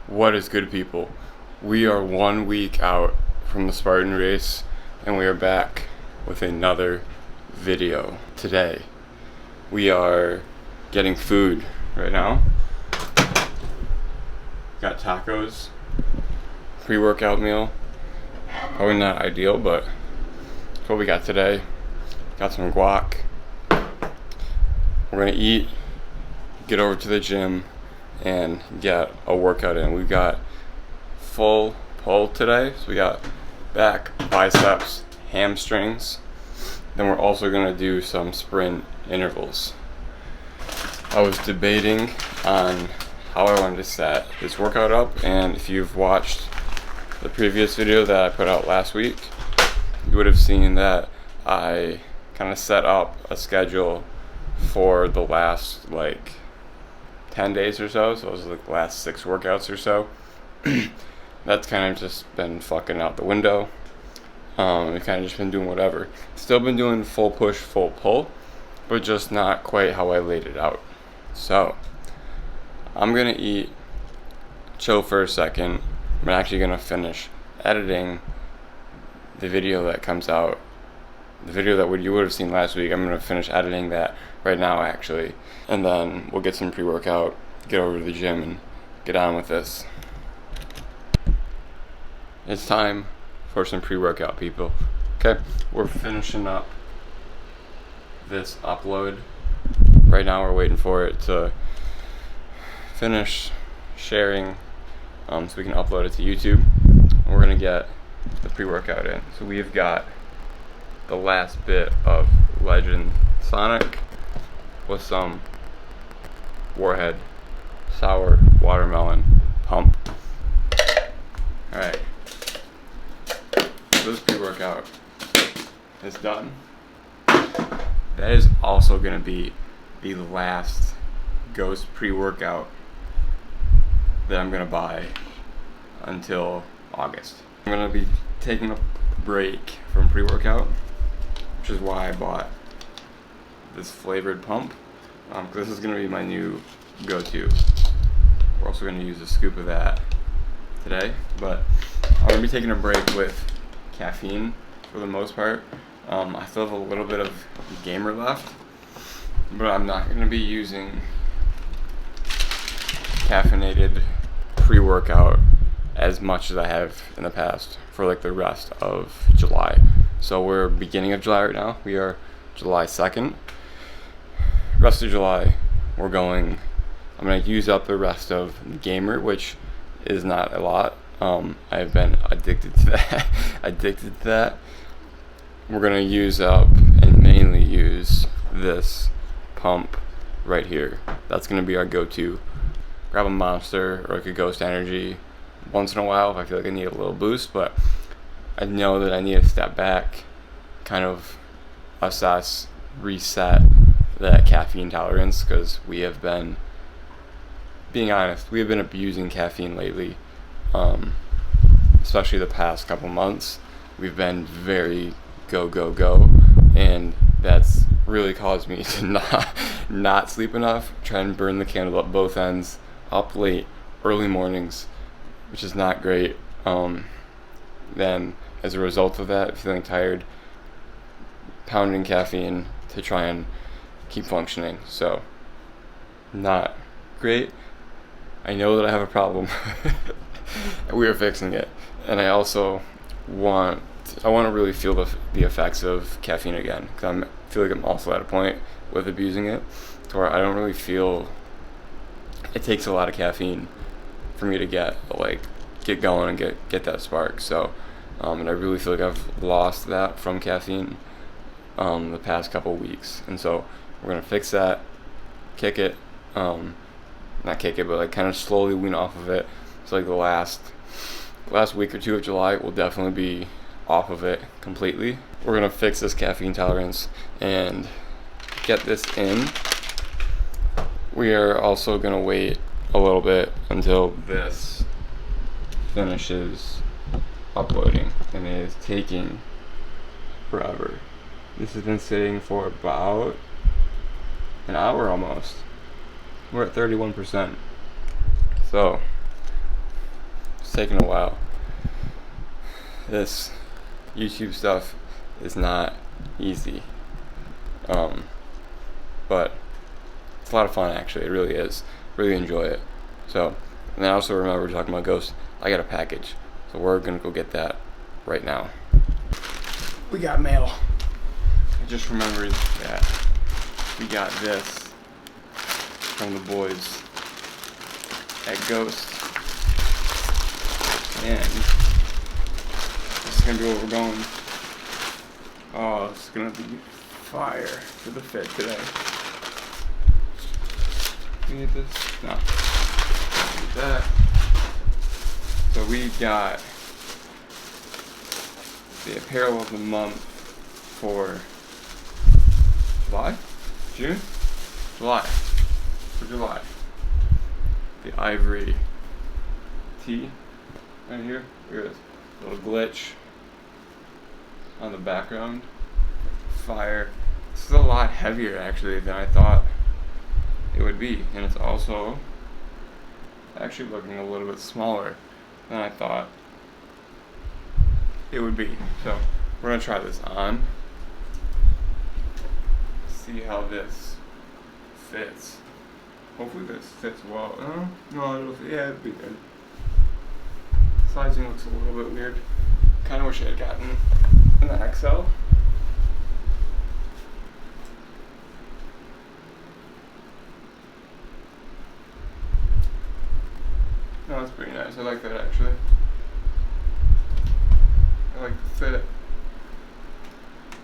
What is good, people? We are 1 week out from the Spartan Race, and we are back with another video. Today, we are getting food right now. Got tacos, pre-workout meal. Probably not ideal, but that's what we got today. Got some guac. We're gonna eat, get over to the gym, and get a workout in. We've got full pull today, so we got back, biceps, hamstrings. Then we're also gonna do some sprint intervals. I was debating on how I wanted to set this workout up, and if you've watched the previous video that I put out last week, you would have seen that I kind of set up a schedule for the last 10 days or so. So it was the last 6 workouts or so. That's kind of just been fucking out the window. We've kind of just been doing whatever. Still been doing full push, full pull, but just not quite how I laid it out. So I'm gonna eat, chill for a second. I'm actually gonna finish editing the video that comes out. The video that you would have seen last week, I'm gonna finish editing that right now actually. And then we'll get some pre-workout, get over to the gym, and get on with this. It's time for some pre-workout, people. Okay, we're finishing up this upload. Right now we're waiting for it to finish sharing so we can upload it to YouTube. And we're gonna get the pre-workout in. So we've got the last bit of Legend Sonic with some Warhead Sour Watermelon Pump. Alright, so this pre-workout is done. That is also going to be the last Ghost pre-workout that I'm going to buy until August. I'm going to be taking a break from pre-workout, which is why I bought this flavored pump. This is going to be my new go-to. We're also going to use a scoop of that today, but I'm going to be taking a break with caffeine for the most part. I still have a little bit of gamer left, but I'm not going to be using caffeinated pre-workout as much as I have in the past for the rest of July. So we're beginning of July right now. We are July 2nd. Rest of July, I'm going to use up the rest of Gamer, which is not a lot. I've been addicted to that. We're going to use up and mainly use this pump right here. That's going to be our go-to. Grab a Monster or a Ghost Energy once in a while if I feel like I need a little boost, but I know that I need to step back, kind of assess, reset that caffeine tolerance, because we have been, being honest, we have been abusing caffeine lately, especially the past couple months. We've been very go, and that's really caused me to not sleep enough, try and burn the candle at both ends, up late, early mornings, which is not great. Then as a result of that, feeling tired, pounding caffeine to try and keep functioning. So not great. I know that I have a problem. We are fixing it, and I also want to really feel the effects of caffeine again, because I feel like I'm also at a point with abusing it to where I don't really feel it takes a lot of caffeine for me to get going and get that spark. So and I really feel like I've lost that from caffeine the past couple weeks, and so we're gonna fix that, kick it, not kick it, but kind of slowly wean off of it. So the last week or two of July will definitely be off of it completely. We're gonna fix this caffeine tolerance and get this in. We are also gonna wait a little bit until this finishes uploading, and it is taking forever. This has been sitting for about an hour almost. We're at 31%. So taken a while. This YouTube stuff is not easy. But it's a lot of fun, actually. It really is. Really enjoy it. So, and then I also remember talking about ghosts. I got a package, so we're gonna go get that right now. We got mail. I just remembered that we got this from the boys at Ghost, and this is gonna be what we're going. Oh, it's gonna be fire for the fit today. You need this? No. Need that. So we got the apparel of the month for July? June? July. For July. The ivory tee right here. Here it is. Little glitch on the background. Fire. This is a lot heavier actually than I thought it would be, and it's also actually looking a little bit smaller than I thought it would be. So we're gonna try this on, see how this fits. Hopefully this fits well. No, it'll be good. Sizing looks a little bit weird. Kind of wish I had gotten an XL. No, that's pretty nice. I like that actually. I like the fit.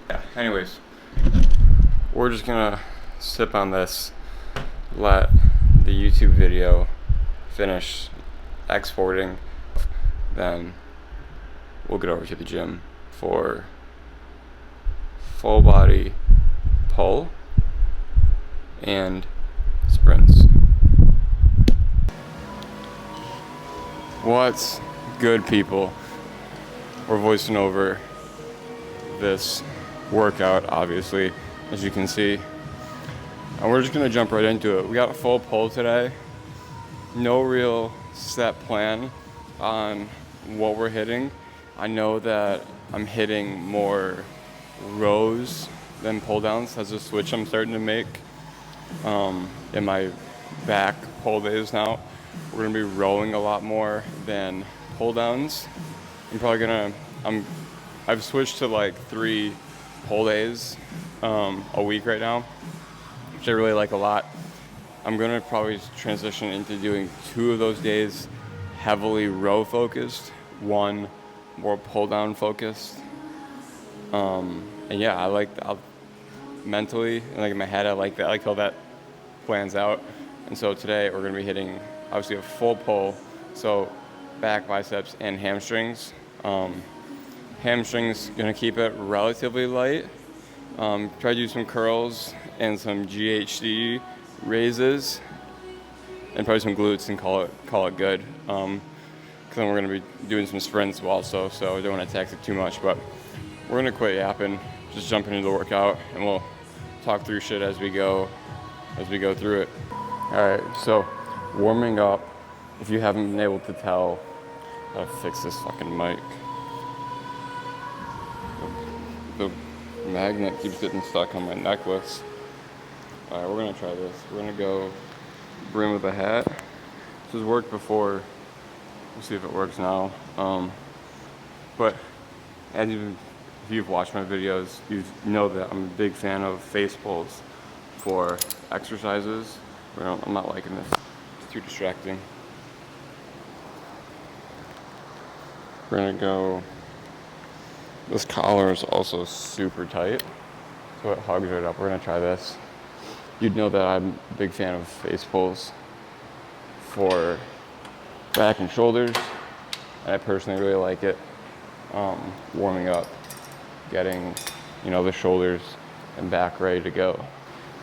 Yeah, anyways. We're just gonna sip on this, let the YouTube video finish exporting, then we'll get over to the gym for full body pull and sprints. What's good, people? We're voicing over this workout, obviously, as you can see. And we're just gonna jump right into it. We got a full pull today. No real set plan on what we're hitting. I know that I'm hitting more rows than pull downs. That's a switch I'm starting to make in my back pull days now. We're gonna be rowing a lot more than pull downs. I've switched to like 3 pull days a week right now, which I really like a lot. I'm gonna probably transition into doing 2 of those days heavily row focused, 1 more pull down focused. And yeah, I'll mentally and like in my head, I like that. I like how that plans out. And so today we're gonna be hitting obviously a full pull, so back, biceps, and hamstrings. Hamstrings, gonna keep it relatively light. Try to do some curls and some GHD raises, and probably some glutes, and call it good. Because then we're gonna be doing some sprints also, so I don't want to tax it too much. But we're gonna quit yapping, just jump into the workout, and we'll talk through shit as we go through it. All right, so warming up. If you haven't been able to tell, how to fix this fucking mic. The magnet keeps getting stuck on my necklace. All right, we're gonna try this. We're gonna go brim with a hat. This has worked before. We'll see if it works now. But if you've watched my videos, you know that I'm a big fan of face pulls for exercises. I'm not liking this. It's too distracting. We're gonna go. This collar is also super tight, so it hugs right up. We're gonna try this. You'd know that I'm a big fan of face pulls for back and shoulders, and I personally really like it. Warming up, getting the shoulders and back ready to go.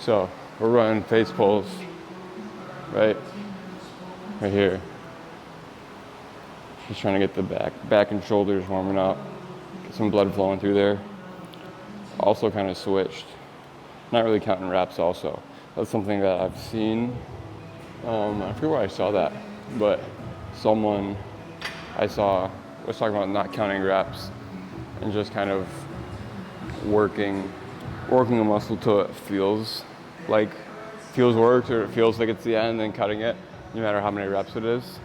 So we're running face pulls right here. Just trying to get the back and shoulders warming up, get some blood flowing through there. Also kind of switched, not really counting reps also. That's something that I've seen, I forget where I saw that, but someone was talking about not counting reps and just kind of working a muscle till it feels worked, or it feels like it's the end, and cutting it, no matter how many reps it is.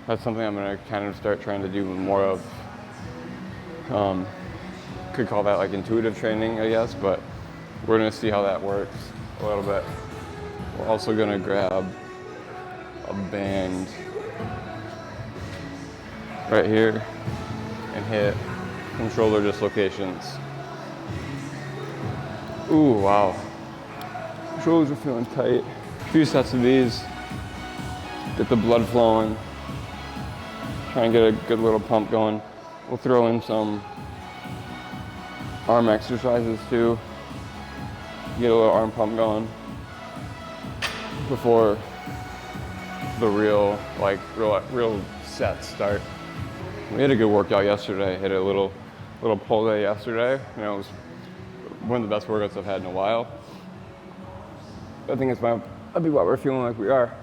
That's something I'm gonna kind of start trying to do more of. Could call that like intuitive training, I guess, but we're gonna see how that works a little bit. We're also gonna grab a band right here and hit some shoulder dislocations. Ooh, wow. Shoulders are feeling tight. A few sets of these. Get the blood flowing. Try and get a good little pump going. We'll throw in some arm exercises too. Get a little arm pump going before the real sets start. We had a good workout yesterday. Hit a little pull day yesterday. You know, it was one of the best workouts I've had in a while. I think that'd be what we're feeling like we are.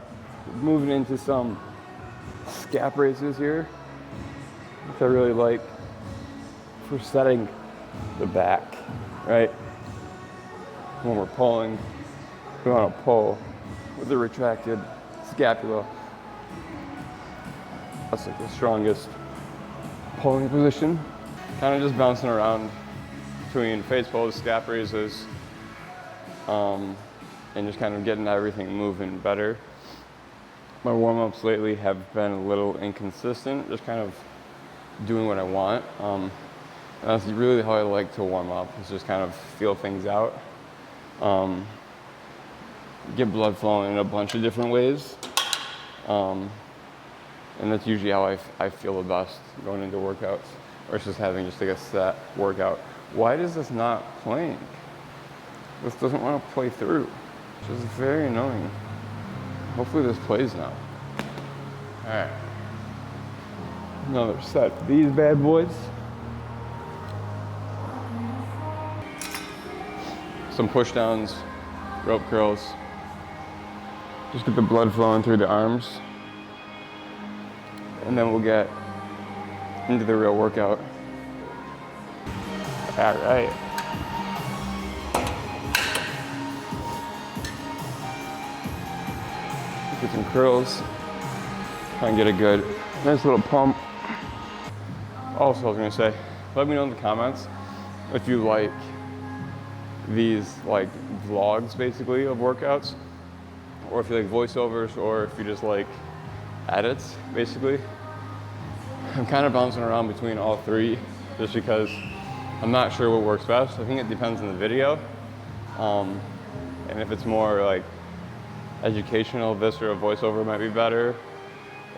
Moving into some scap races here, which I really like for setting the back, right? When we're pulling, we want to pull with the retracted scapula. That's like the strongest pulling position. Kind of just bouncing around between face pulls, scap raises, and just kind of getting everything moving better. My warm-ups lately have been a little inconsistent, just kind of doing what I want. That's really how I like to warm up, is just kind of feel things out. Get blood flowing in a bunch of different ways. And that's usually how I feel the best going into workouts, versus having just like a set workout. Why does this not plank? This doesn't want to play through, which is very annoying. Hopefully this plays now. All right. Another set. These bad boys. Some push downs, rope curls. Just get the blood flowing through the arms. And then we'll get into the real workout. All right. Get some curls. Try and get a good, nice little pump. Also, I was gonna say, let me know in the comments if you like these like vlogs basically of workouts, or if you like voiceovers, or if you just like edits basically. I'm kind of bouncing around between all three just because I'm not sure what works best. I think it depends on the video. And if it's more like educational, this or a voiceover might be better.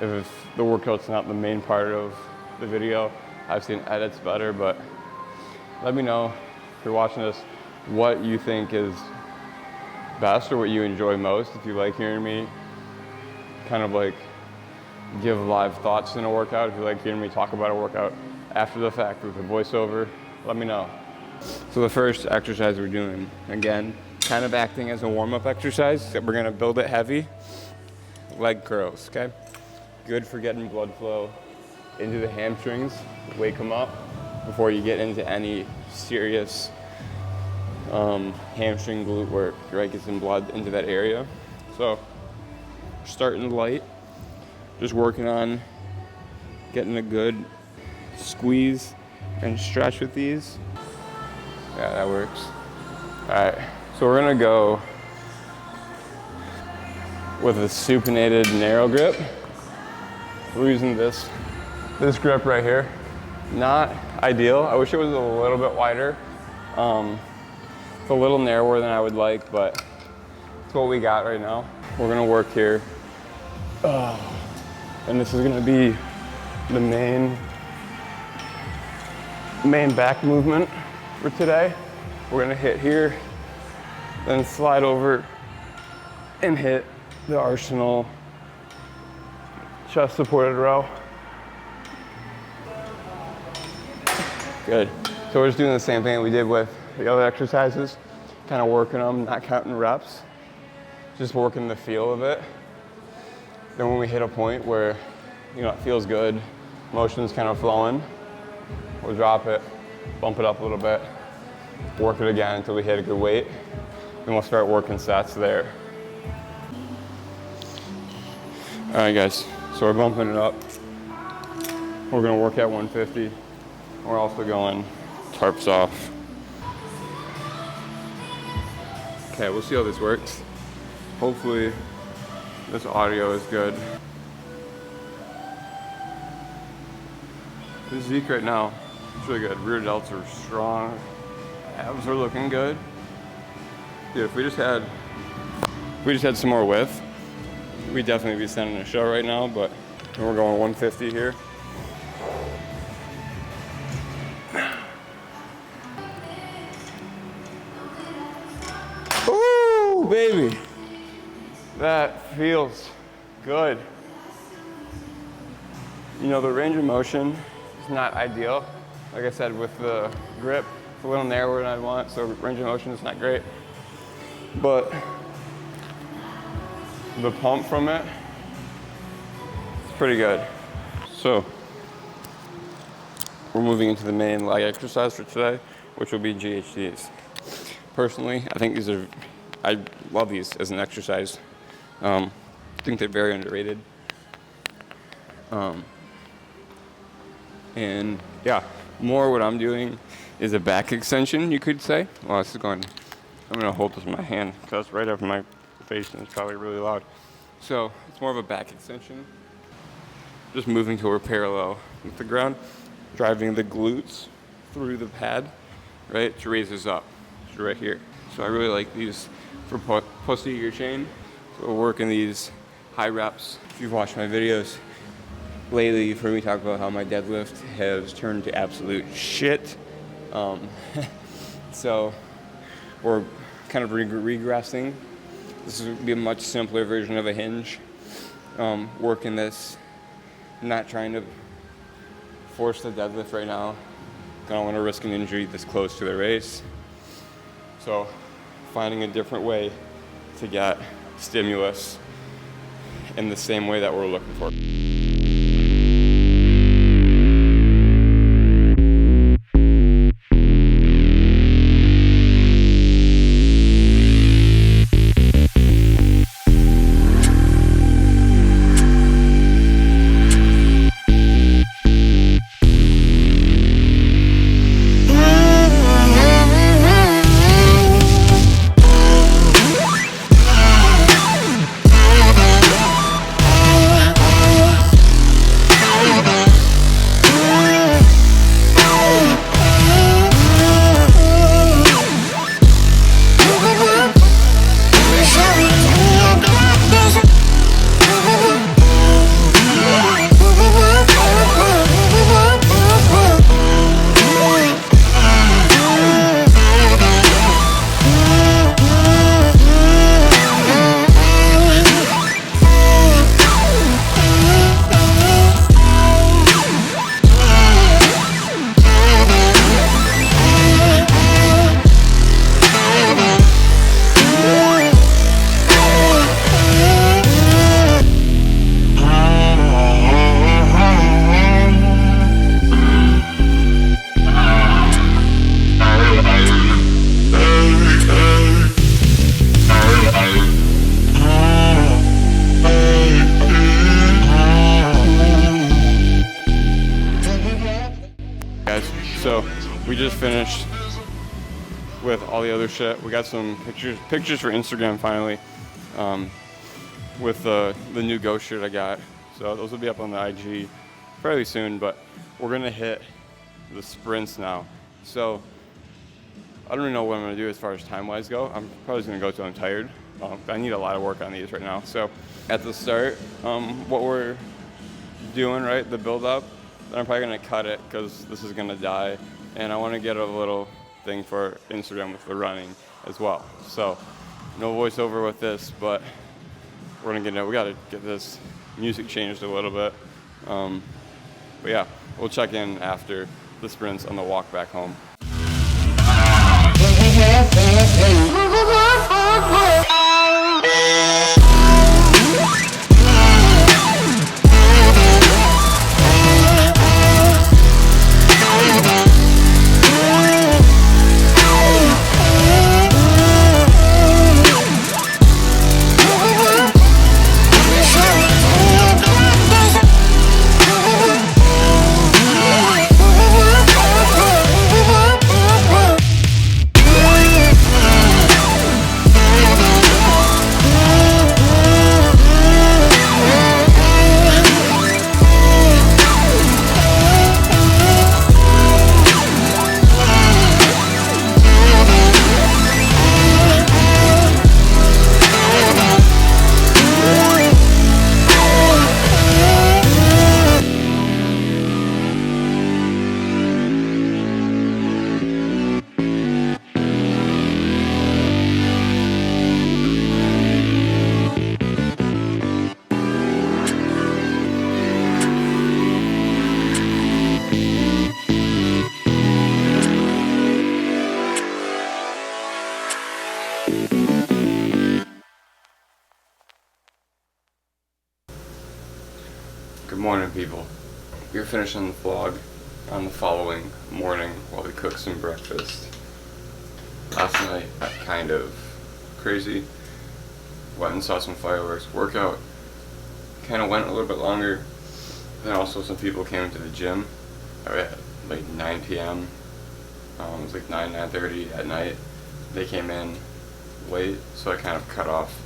If the workout's not the main part of the video, I've seen edits better, but let me know if you're watching this what you think is best or what you enjoy most. If you like hearing me kind of like give live thoughts in a workout, if you like hearing me talk about a workout after the fact with a voiceover, let me know. So the first exercise we're doing, again, kind of acting as a warm-up exercise, we're gonna build it heavy. Leg curls, okay? Good for getting blood flow into the hamstrings, wake them up before you get into any serious hamstring glute work, right? Get some blood into that area. So starting light, just working on getting a good squeeze and stretch with these. Yeah, that works. All right, so we're gonna go with a supinated narrow grip. We're using this grip right here. Not ideal. I wish it was a little bit wider. It's a little narrower than I would like, but it's what we got right now. We're gonna work here. And this is gonna be the main back movement for today. We're gonna hit here, then slide over and hit the Arsenal chest supported row. Good. So we're just doing the same thing we did with the other exercises, kind of working them, not counting reps, just working the feel of it. Then when we hit a point where you know, it feels good. Motion's kind of flowing. We'll drop it, bump it up a little bit, work it again until we hit a good weight. Then we'll start working sets there. All right, guys, so we're bumping it up. We're gonna work at 150. We're also going tarps off. Okay, we'll see how this works. Hopefully this audio is good. This Zeke right now, it's really good. Rear delts are strong. Abs are looking good. Dude, if we just had some more width, we'd definitely be sending a show right now, but we're going 150 here. Ooh, baby. That feels good. You know, the range of motion is not ideal. Like I said, with the grip, it's a little narrower than I'd want, so range of motion is not great. But the pump from it, it's pretty good. So, we're moving into the main leg exercise for today, which will be GHDs. Personally, I think I love these as an exercise. I think they're very underrated. And yeah, more what I'm doing is a back extension, you could say. Well, this is going, I'm gonna hold this in my hand because right over my face and it's probably really loud. So it's more of a back extension. Just moving to a parallel with the ground, driving the glutes through the pad, right, to raise this up, so right here. So I really like these for posterior chain. So we're working these high reps. If you've watched my videos lately, you've heard me talk about how my deadlift has turned to absolute shit. So we're kind of regressing. This would be a much simpler version of a hinge. Working this, not trying to force the deadlift right now. Don't want to risk an injury this close to the race. So finding a different way to get stimulus in the same way that we're looking for. So we just finished with all the other shit. We got some pictures for Instagram finally, with the new Ghost shirt I got. So those will be up on the IG fairly soon, but we're gonna hit the sprints now. So I don't really know what I'm gonna do as far as time-wise go. I'm probably just gonna go till I'm tired. I need a lot of work on these right now. So at the start, what we're doing, right, the build-up, then I'm probably gonna cut it because this is gonna die, and I wanna get a little thing for Instagram with the running as well. So no voiceover with this, but we're gonna get it. We gotta get this music changed a little bit. But yeah, we'll check in after the sprints on the walk back home. Good morning, people. We're finishing the vlog on the following morning while we cook some breakfast. Last night got kind of crazy. Went and saw some fireworks. Workout kind of went a little bit longer. Then also some people came into the gym at like 9 p.m. It was like 9:30 at night. They came in late, so I kind of cut off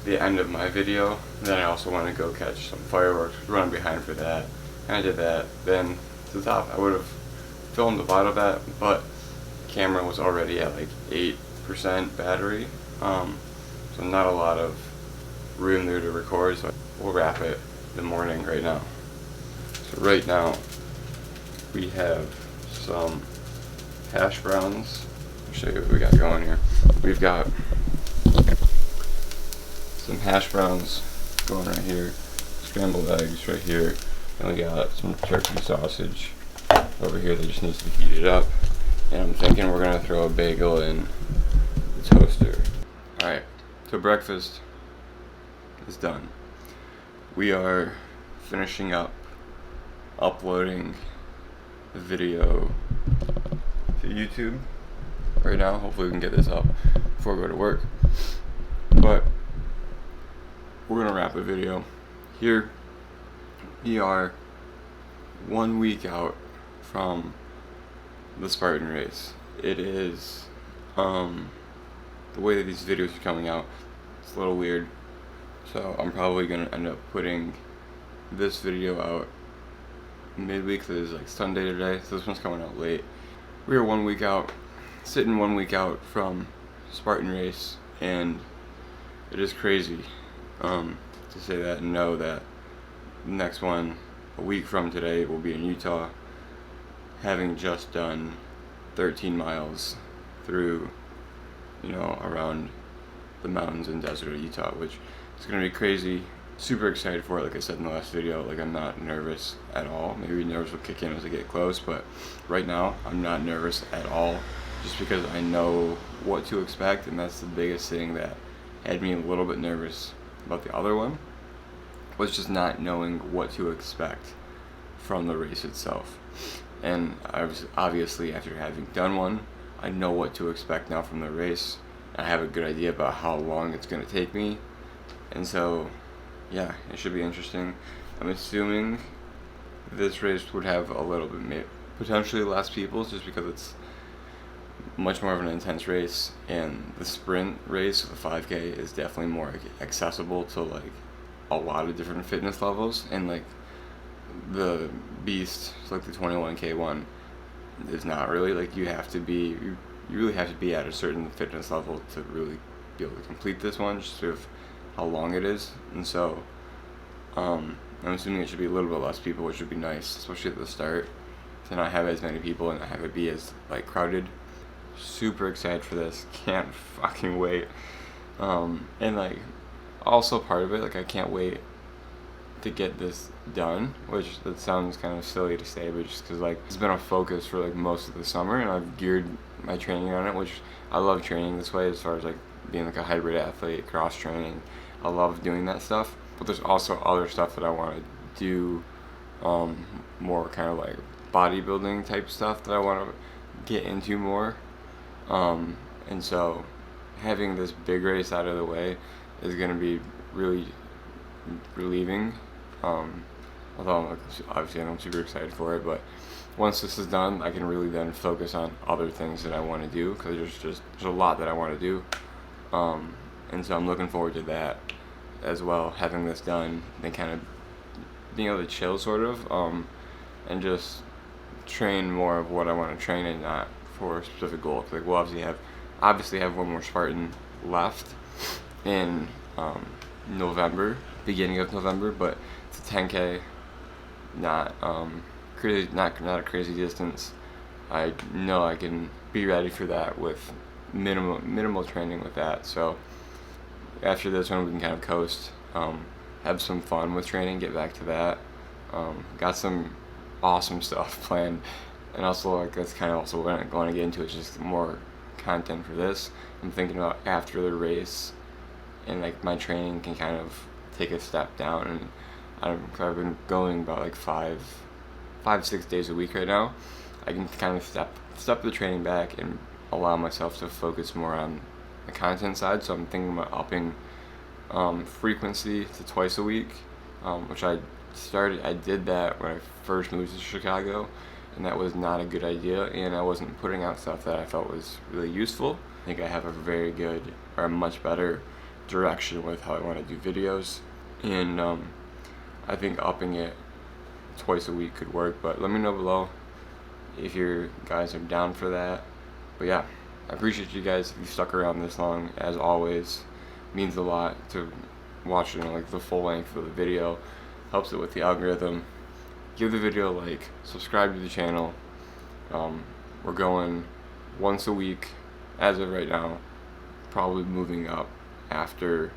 the end of my video. Then I also wanted to go catch some fireworks, running behind for that. And I did that. Then to the top, I would have filmed a lot of that, but the camera was already at like 8% battery. So not a lot of room there to record, so we'll wrap it in the morning right now. So right now, we have some hash browns. I'll show you what we got going here. We've got some hash browns going right here, scrambled eggs right here, and we got some turkey sausage over here that just needs to be heated up. And I'm thinking we're gonna throw a bagel in the toaster. Alright, so breakfast is done. We are finishing up uploading the video to YouTube right now. Hopefully we can get this up before we go to work. But we're gonna wrap the video here. We are 1 week out from the Spartan Race. It is the way that these videos are coming out, it's a little weird. So I'm probably gonna end up putting this video out midweek. So it's like Sunday today, so this one's coming out late. We are 1 week out, sitting 1 week out from Spartan Race, and it is crazy to say that and know that the next one, a week from today, will be in Utah, having just done 13 miles through, around the mountains and desert of Utah, which is going to be crazy. Super excited for it. Like I said in the last video, like I'm not nervous at all. Maybe nerves will kick in as I get close, but right now I'm not nervous at all, just because I know what to expect, and that's the biggest thing that had me a little bit nervous about the other one, was just not knowing what to expect from the race itself. And I was obviously, after having done one, I know what to expect now from the race. I have a good idea about how long it's going to take me, and so yeah, it should be interesting. I'm assuming this race would have a little bit, potentially less people, just because it's much more of an intense race, and the sprint race, the 5K, is definitely more accessible to like a lot of different fitness levels, and like the beast, like the 21K one, is not really. Like you really have to be at a certain fitness level to really be able to complete this one, just with how long it is. And so I'm assuming it should be a little bit less people, which would be nice, especially at the start, to not have as many people and not have it be as like crowded. Super excited for this, can't fucking wait. And like also part of it, like I can't wait to get this done, which that sounds kind of silly to say, but just because like it's been a focus for like most of the summer, and I've geared my training on it, which I love training this way, as far as like being like a hybrid athlete, cross training. I love doing that stuff, but there's also other stuff that I want to do, more kind of like bodybuilding type stuff that I want to get into more. And so having this big race out of the way is going to be really relieving. Although obviously I'm super excited for it, but once this is done, I can really then focus on other things that I want to do, because there's a lot that I want to do. And so I'm looking forward to that as well, having this done and kind of being able to chill sort of, and just train more of what I want to train and not for a specific goal. Like we'll obviously have one more Spartan left in November, beginning of November, but it's a 10K, not crazy, not a crazy distance. I know I can be ready for that with minimal training with that. So after this one, we can kind of coast, have some fun with training, get back to that. Got some awesome stuff planned, and also like that's kind of also what I'm going to get into, is just more content for this. I'm thinking about after the race, and like my training can kind of take a step down, and I've been going about like 6 days a week right now. I can kind of step the training back and allow myself to focus more on the content side. So I'm thinking about upping frequency to twice a week, which I did that when I first moved to Chicago, and that was not a good idea, and I wasn't putting out stuff that I felt was really useful. I think I have a very good, or a much better direction with how I want to do videos, and I think upping it twice a week could work, but let me know below if you guys are down for that. But yeah, I appreciate you guys if you stuck around this long. As always, it means a lot to watch, like the full length of the video. Helps it with the algorithm. Give the video a like, subscribe to the channel. We're going once a week as of right now, probably moving up after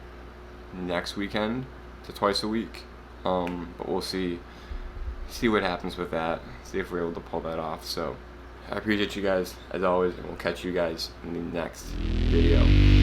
next weekend to twice a week, but we'll see what happens with that, see if we're able to pull that off. So I appreciate you guys as always, and we'll catch you guys in the next video.